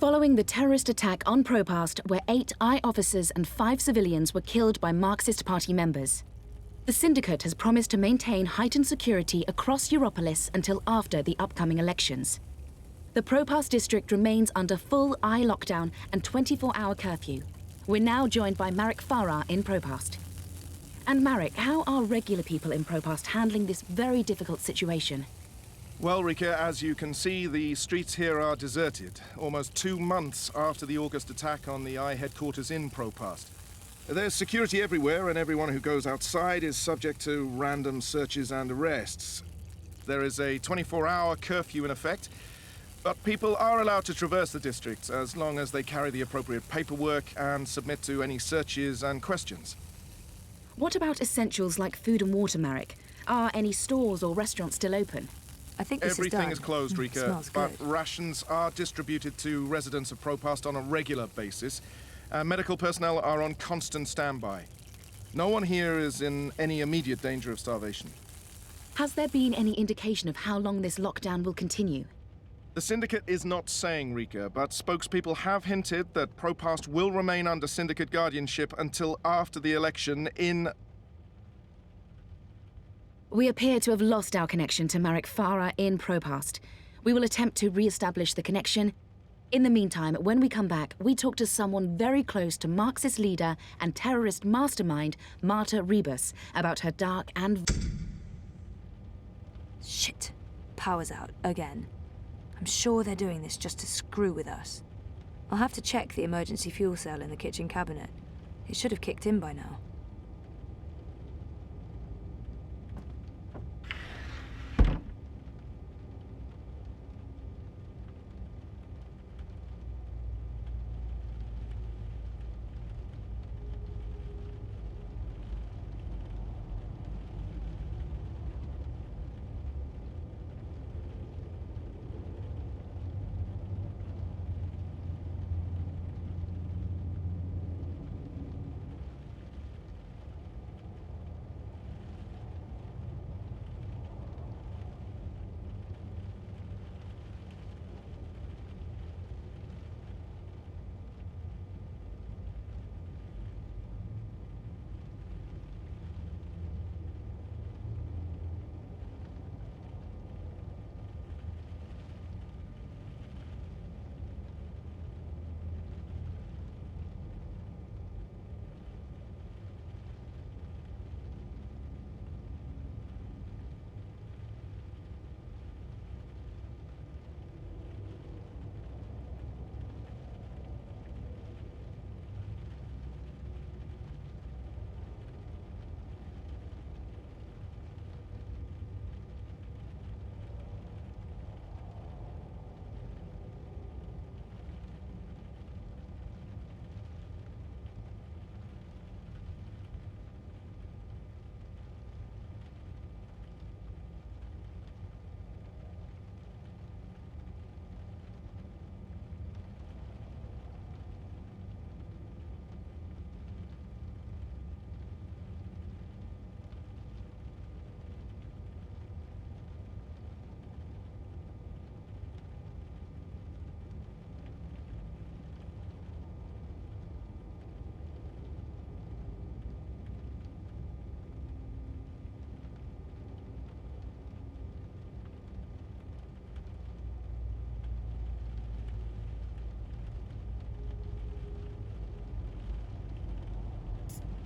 Following the terrorist attack on Propast, where 8 I officers and 5 civilians were killed by Marxist Party members, the Syndicate has promised to maintain heightened security across Europolis until after the upcoming elections. The Propast district remains under full I lockdown and 24-hour curfew. We're now joined by Marek Farah in Propast. And Marek, how are regular people in Propast handling this very difficult situation? Well, Rika, as you can see, the streets here are deserted, almost 2 months after the August attack on the I headquarters in Propast. There's security everywhere, and everyone who goes outside is subject to random searches and arrests. There is a 24-hour curfew in effect, but people are allowed to traverse the district as long as they carry the appropriate paperwork and submit to any searches and questions. What about essentials like food and water, Marek? Are any stores or restaurants still open? I think this Everything is is closed, Rika, but good. rations are distributed to residents of Propast on a regular basis. Medical personnel are on constant standby. No one here is in any immediate danger of starvation. Has there been any indication of how long this lockdown will continue? The Syndicate is not saying, Rika, but spokespeople have hinted that Propast will remain under Syndicate guardianship until after the election in... We appear to have lost our connection to Marek Farah in Propast. We will attempt to re-establish the connection. In the meantime, when we come back, we talk to someone very close to Marxist leader and terrorist mastermind Marta Rebus about her dark and... Shit. Power's out, again. I'm sure they're doing this just to screw with us. I'll have to check the emergency fuel cell in the kitchen cabinet. It should have kicked in by now.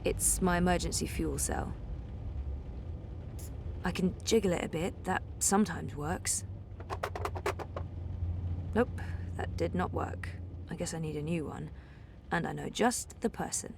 It's my emergency fuel cell. I can jiggle it a bit, that sometimes works. Nope, that did not work. I guess I need a new one. And I know just the person.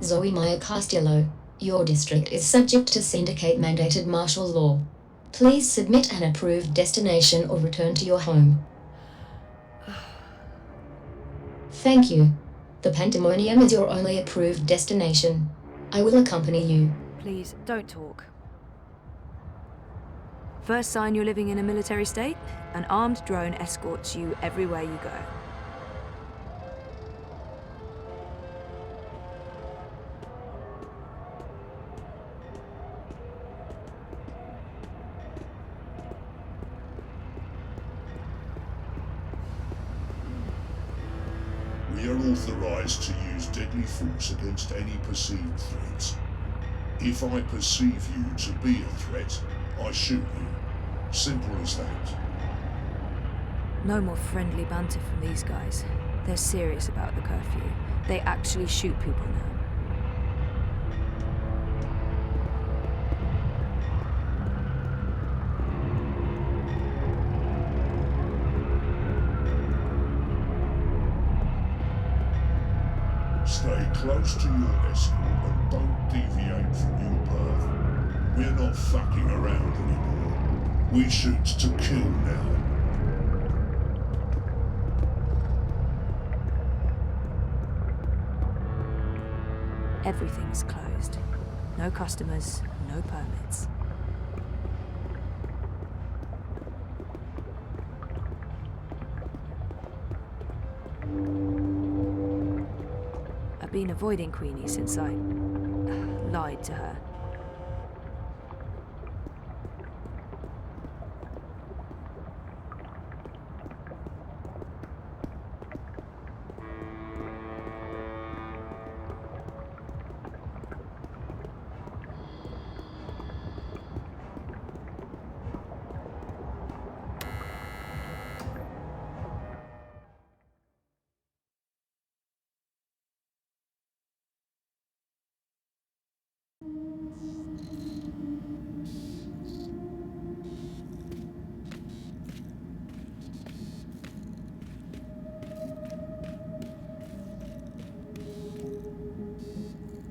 Zoe Mayer Costello, your district is subject to syndicate-mandated martial law. Please submit an approved destination or return to your home. Thank you. The Pandemonium is your only approved destination. I will accompany you. Please, don't talk. First sign you're living in a military state, an armed drone escorts you everywhere you go. We are authorized to use deadly force against any perceived threats. If I perceive you to be a threat, I shoot you. Simple as that. No more friendly banter from these guys. They're serious about the curfew. They actually shoot people now. Stay close to your escort and don't deviate from your path. We're not fucking around anymore. We shoot to kill now. Everything's closed. No customers, no permits. I've been avoiding Queenie since I lied to her.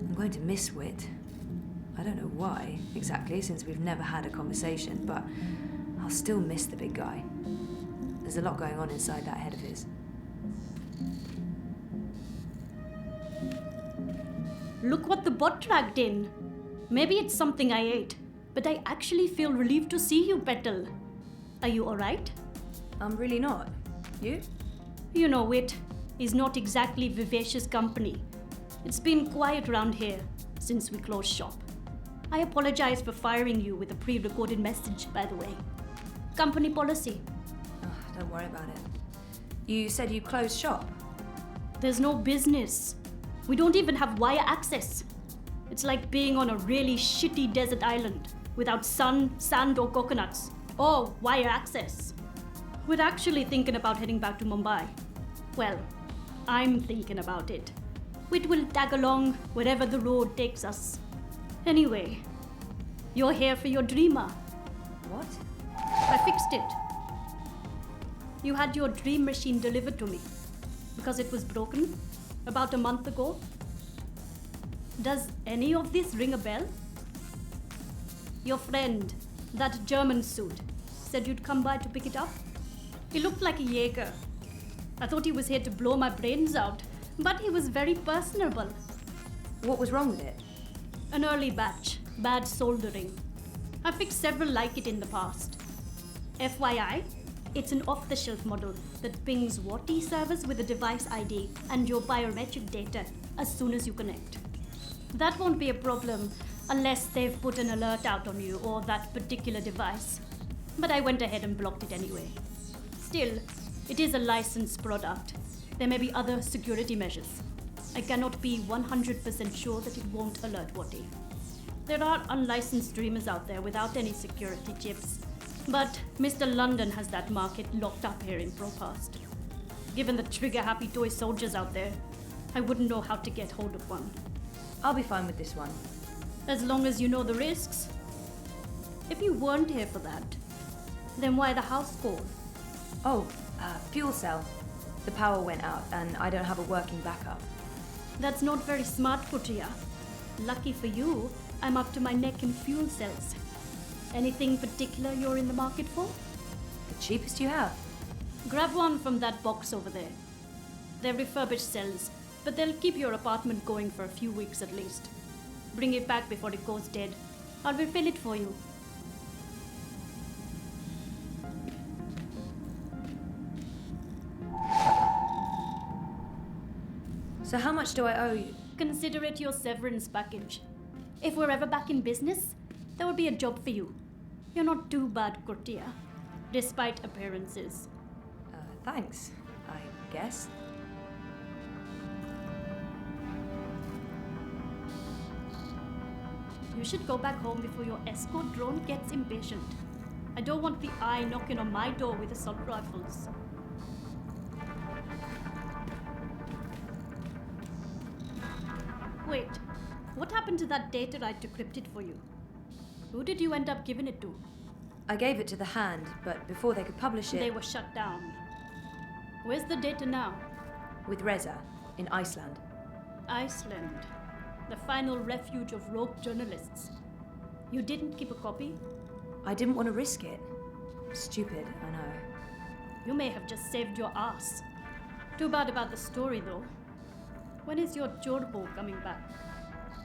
I'm going to miss Wit. I don't know why, exactly, since we've never had a conversation, but I'll still miss the big guy. There's a lot going on inside that head of his. Look what the bot dragged in. Maybe it's something I ate, but I actually feel relieved to see you, Bethel. Are you alright? I'm really not. You? You know, Wit is not exactly vivacious company. It's been quiet around here since we closed shop. I apologize for firing you with a pre-recorded message, by the way. Company policy. Oh, don't worry about it. You said you closed shop. There's no business. We don't even have wire access. It's like being on a really shitty desert island without sun, sand, or coconuts, or wire access. We're actually thinking about heading back to Mumbai. Well, I'm thinking about it. We will tag along wherever the road takes us. Anyway, you're here for your dreamer. What? I fixed it. You had your dream machine delivered to me because it was broken about a month ago. Does any of this ring a bell? Your friend, that German suit, said you'd come by to pick it up. He looked like a Jaeger. I thought he was here to blow my brains out, but he was very personable. What was wrong with it? An early batch, bad soldering. I fixed several like it in the past. FYI, it's an off-the-shelf model that pings WATI servers with a device ID and your biometric data as soon as you connect. That won't be a problem unless they've put an alert out on you or that particular device. But I went ahead and blocked it anyway. Still, it is a licensed product. There may be other security measures. I cannot be 100% sure that it won't alert WATI. There are unlicensed dreamers out there without any security chips, but Mr. London has that market locked up here in Propast. Given the trigger-happy toy soldiers out there, I wouldn't know how to get hold of one. I'll be fine with this one. As long as you know the risks. If you weren't here for that, then why the house call? Oh, fuel cell. The power went out and I don't have a working backup. That's not very smart, Kutia. Lucky for you, I'm up to my neck in fuel cells. Anything particular you're in the market for? The cheapest you have. Grab one from that box over there. They're refurbished cells, but they'll keep your apartment going for a few weeks at least. Bring it back before it goes dead. I'll refill it for you. So how much do I owe you? Consider it your severance package. If we're ever back in business, there will be a job for you. You're not too bad, courtier, despite appearances. Thanks, I guess. You should go back home before your escort drone gets impatient. I don't want the eye knocking on my door with assault rifles. Wait, what happened to that data I decrypted for you? Who did you end up giving it to? I gave it to the Hand, but before they could publish it... They were shut down. Where's the data now? With Reza, in Iceland. Iceland. The final refuge of rogue journalists. You didn't keep a copy? I didn't want to risk it. Stupid, I know. You may have just saved your ass. Too bad about the story, though. When is your Jorbo coming back?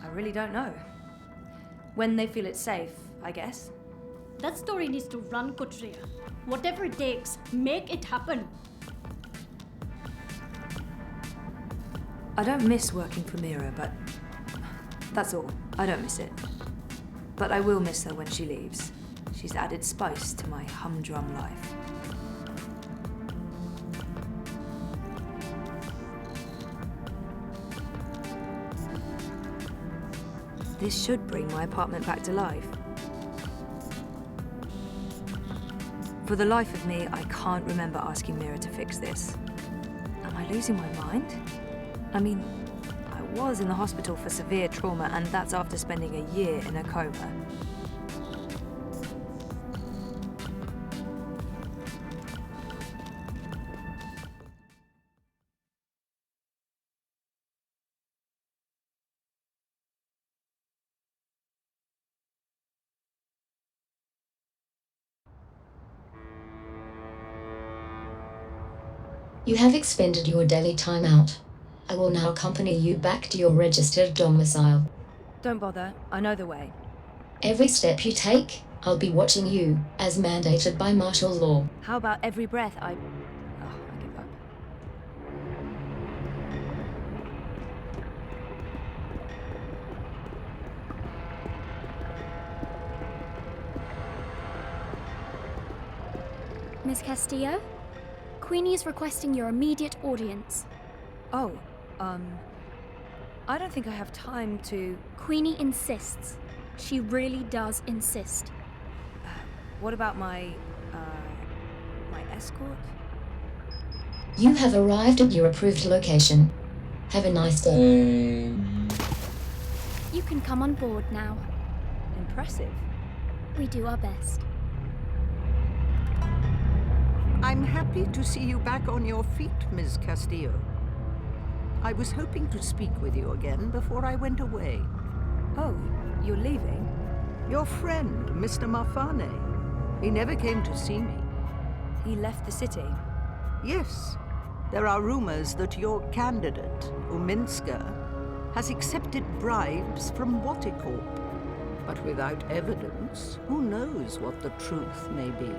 I really don't know. When they feel it's safe, I guess. That story needs to run, Kutria. Whatever it takes, make it happen. I don't miss working for Mira, but that's all. I don't miss it. But I will miss her when she leaves. She's added spice to my humdrum life. This should bring my apartment back to life. For the life of me, I can't remember asking Mira to fix this. Am I losing my mind? I mean, I was in the hospital for severe trauma, and that's after spending a year in a coma. You have expended your daily timeout. I will now accompany you back to your registered domicile. Don't bother, I know the way. Every step you take, I'll be watching you, as mandated by martial law. How about every breath I give up. Miss Castillo? Queenie is requesting your immediate audience. Oh, I don't think I have time to... Queenie insists. She really does insist. What about my escort? You have arrived at your approved location. Have a nice day. You can come on board now. Impressive. We do our best. I'm happy to see you back on your feet, Ms. Castillo. I was hoping to speak with you again before I went away. Oh, you're leaving? Your friend, Mr. Marfane. He never came to see me. He left the city? Yes. There are rumors that your candidate, Uminska, has accepted bribes from Watercorp. But without evidence, who knows what the truth may be?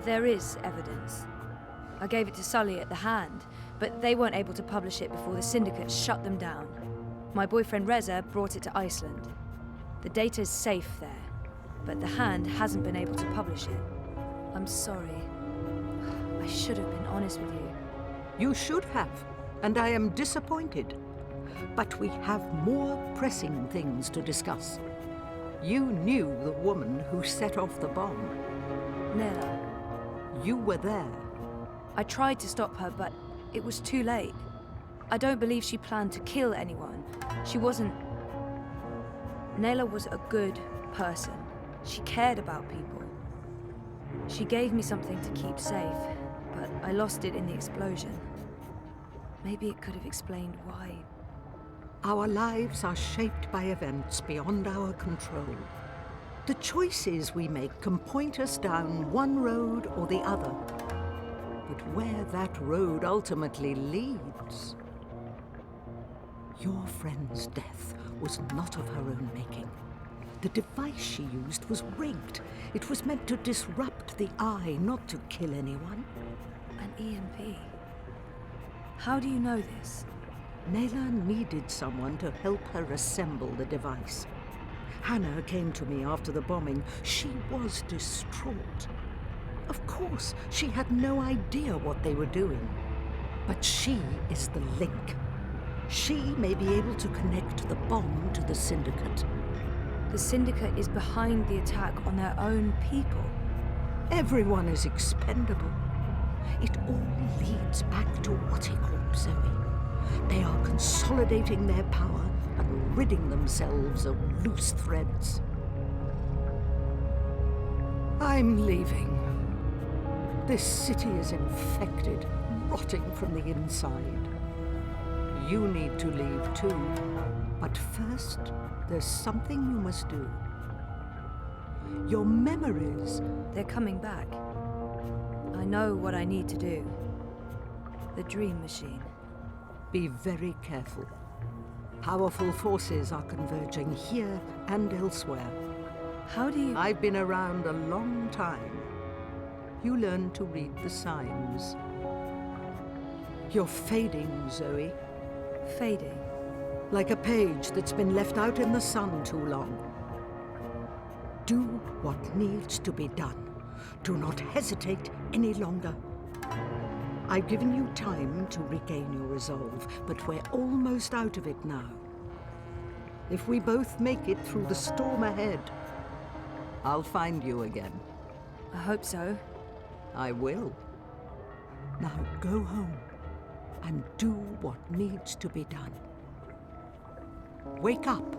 There is evidence. I gave it to Sully at the Hand, but they weren't able to publish it before the syndicate shut them down. My boyfriend Reza brought it to Iceland. The data's safe there, but the Hand hasn't been able to publish it. I'm sorry. I should have been honest with you. You should have, and I am disappointed. But we have more pressing things to discuss. You knew the woman who set off the bomb. Nella. You were there. I tried to stop her, but it was too late. I don't believe she planned to kill anyone. She wasn't... Nella was a good person. She cared about people. She gave me something to keep safe, but I lost it in the explosion. Maybe it could have explained why. Our lives are shaped by events beyond our control. The choices we make can point us down one road or the other. But where that road ultimately leads... Your friend's death was not of her own making. The device she used was rigged. It was meant to disrupt the eye, not to kill anyone. An EMP. How do you know this? Nayla needed someone to help her assemble the device. Hannah came to me after the bombing. She was distraught. Of course, she had no idea what they were doing. But she is the link. She may be able to connect the bomb to the Syndicate. The Syndicate is behind the attack on their own people. Everyone is expendable. It all leads back to Waticorp, Zoe. They are consolidating their power and ridding themselves of loose threads. I'm leaving. This city is infected, rotting from the inside. You need to leave too. But first, there's something you must do. Your memories... They're coming back. I know what I need to do. The Dream Machine. Be very careful. Powerful forces are converging here and elsewhere. How do you... I've been around a long time. You learn to read the signs. You're fading, Zoe. Fading? Like a page that's been left out in the sun too long. Do what needs to be done. Do not hesitate any longer. I've given you time to regain your resolve, but we're almost out of it now. If we both make it through the storm ahead, I'll find you again. I hope so. I will. Now go home and do what needs to be done. Wake up.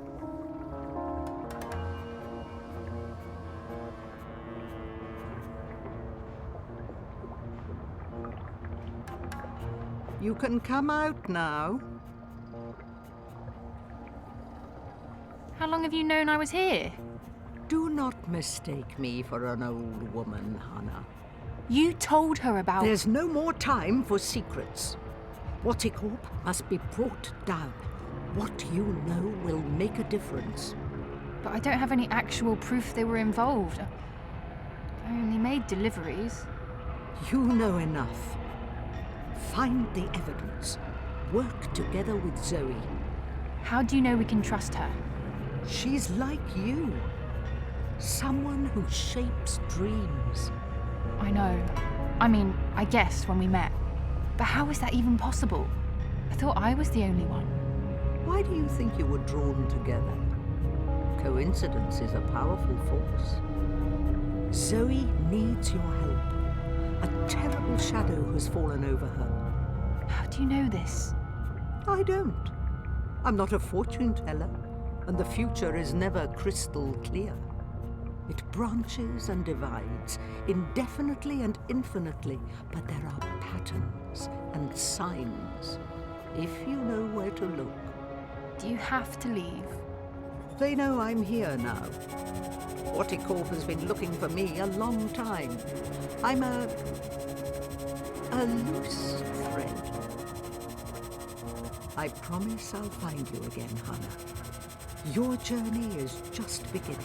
You can come out now. How long have you known I was here? Do not mistake me for an old woman, Hannah. You told her about... There's no more time for secrets. Waticorp must be brought down. What you know will make a difference. But I don't have any actual proof they were involved. I only made deliveries. You know enough. Find the evidence. Work together with Zoe. How do you know we can trust her? She's like you. Someone who shapes dreams. I know. I mean, I guessed when we met. But how is that even possible? I thought I was the only one. Why do you think you were drawn together? Coincidence is a powerful force. Zoe needs your help. A terrible shadow has fallen over her. How do you know this? I don't. I'm not a fortune teller, and the future is never crystal clear. It branches and divides, indefinitely and infinitely, but there are patterns and signs, if you know where to look. Do you have to leave? They know I'm here now. Waticorp has been looking for me a long time. I'm a loose thread. I promise I'll find you again, Hannah. Your journey is just beginning.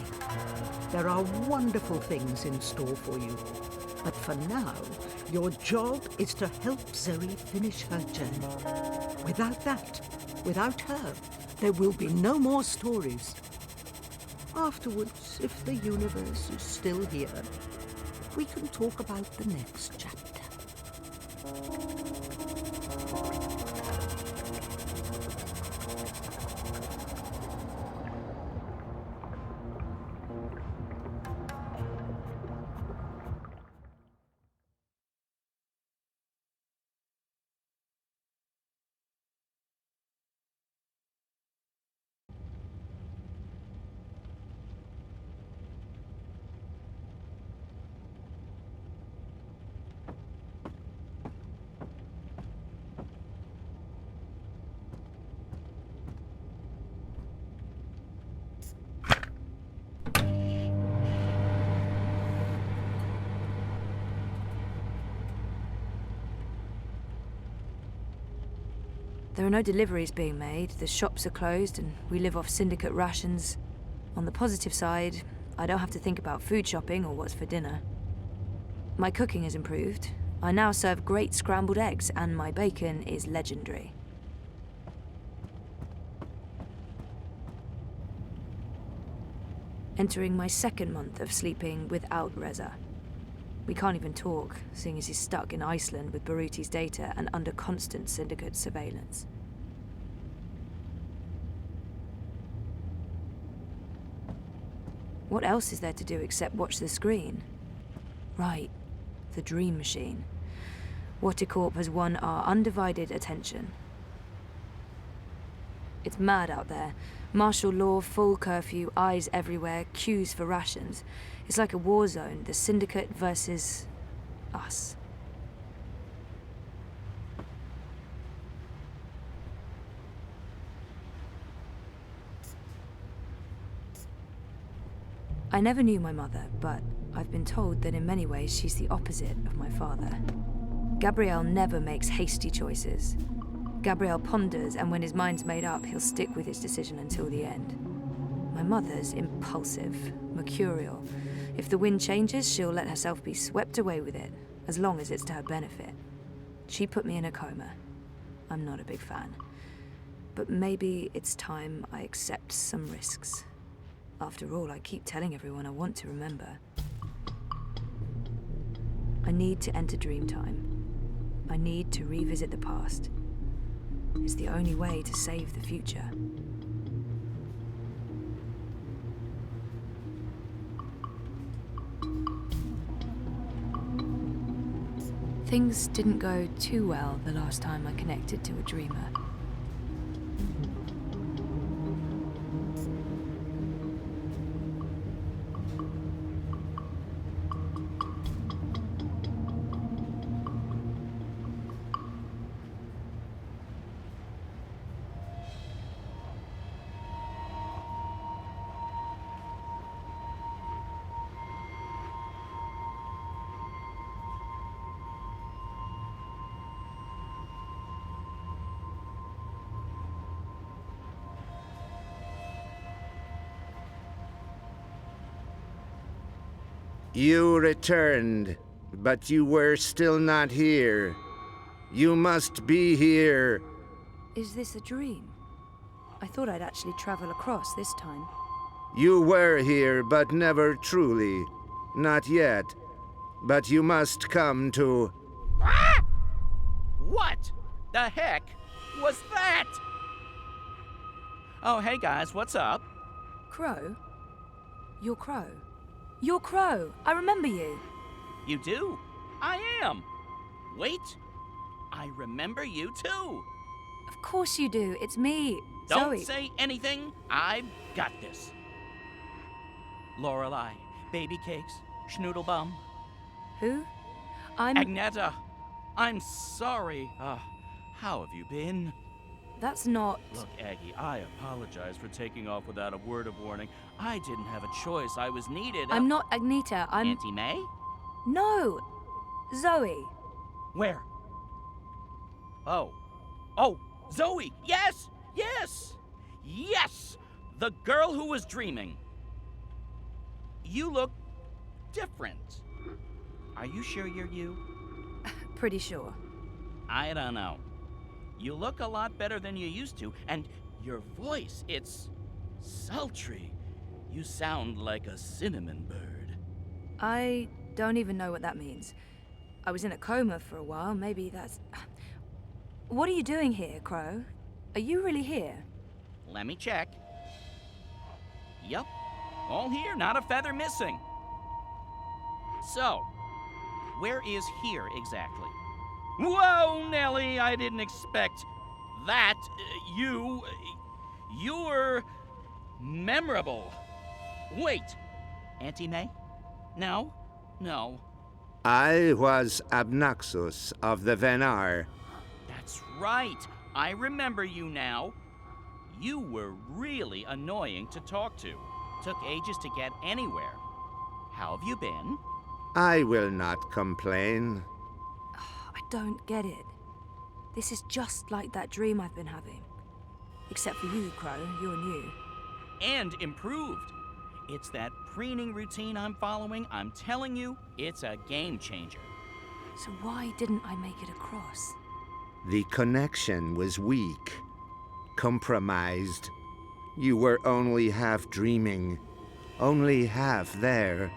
There are wonderful things in store for you. But for now, your job is to help Zoe finish her journey. Without that, without her, there will be no more stories. Afterwards, if the universe is still here, we can talk about the next chapter. There are no deliveries being made, the shops are closed, and we live off syndicate rations. On the positive side, I don't have to think about food shopping or what's for dinner. My cooking has improved. I now serve great scrambled eggs, and my bacon is legendary. Entering my second month of sleeping without Reza. We can't even talk, seeing as he's stuck in Iceland with Baruti's data and under constant syndicate surveillance. What else is there to do except watch the screen? Right, the dream machine. Watercorp has won our undivided attention. It's mad out there. Martial law, full curfew, eyes everywhere, queues for rations. It's like a war zone, the syndicate versus us. I never knew my mother, but I've been told that in many ways she's the opposite of my father. Gabriel never makes hasty choices. Gabriel ponders, and when his mind's made up, he'll stick with his decision until the end. My mother's impulsive, mercurial. If the wind changes, she'll let herself be swept away with it, as long as it's to her benefit. She put me in a coma. I'm not a big fan. But maybe it's time I accept some risks. After all, I keep telling everyone I want to remember. I need to enter Dreamtime. I need to revisit the past. It's the only way to save the future. Things didn't go too well the last time I connected to a dreamer. You returned, but you were still not here. You must be here. Is this a dream? I thought I'd actually travel across this time. You were here, but never truly. Not yet. But you must come to... Ah! What the heck was that? Oh, hey guys, what's up? Crow? You're Crow. You're Crow. I remember you. You do? I am. Wait. I remember you too. Of course you do. It's me, Don't Zoe. say anything. I've got this. Lorelei, baby cakes, schnoodlebum. Who? I'm... Agneta. I'm sorry. How have you been? That's not... Look, Aggie, I apologize for taking off without a word of warning. I didn't have a choice. I was needed. I'm not Agneta. I'm... Auntie May? No. Zoe. Where? Oh, Zoe! Yes! Yes! Yes! The girl who was dreaming. You look different. Are you sure you're you? Pretty sure. I don't know. You look a lot better than you used to, and your voice, it's sultry. You sound like a cinnamon bird. I don't even know what that means. I was in a coma for a while. Maybe that's... What are you doing here, Crow? Are you really here? Let me check. Yep. All here, not a feather missing. So, where is here exactly? Whoa, Nellie, I didn't expect that. You're memorable. Wait, Auntie May? No. I was Abnaxus of the Venar. That's right. I remember you now. You were really annoying to talk to. Took ages to get anywhere. How have you been? I will not complain. I don't get it. This is just like that dream I've been having. Except for you, Crow. You're new. And improved. It's that preening routine I'm following. I'm telling you, it's a game changer. So why didn't I make it across? The connection was weak, compromised. You were only half dreaming, only half there.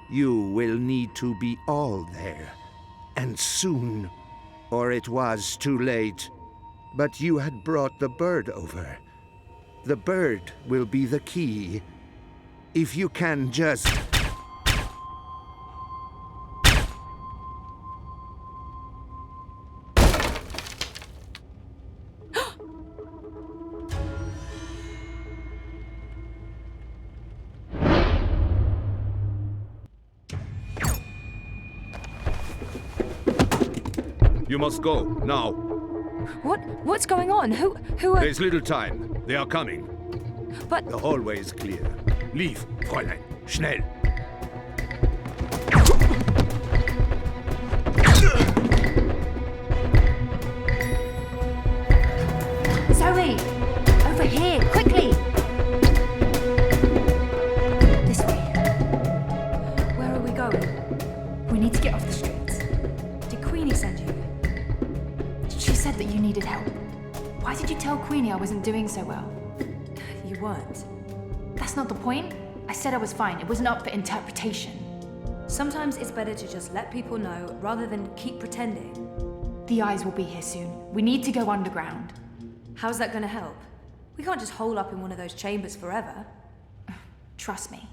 You will need to be all there, and soon, or it was too late. But you had brought the bird over. The bird will be the key. If you can just... You must go, now. What's going on? Who are... There's little time. They are coming. But... The hallway is clear. Leave, Fräulein. Schnell. Zoe! Over here, quickly! This way. Where are we going? We need to get off the streets. Did Queenie send you? She said that you needed help. Why did you tell Queenie I wasn't doing so well? You weren't. That's not the point. I said I was fine. It wasn't up for interpretation. Sometimes it's better to just let people know rather than keep pretending. The eyes will be here soon. We need to go underground. How's that going to help? We can't just hole up in one of those chambers forever. Trust me.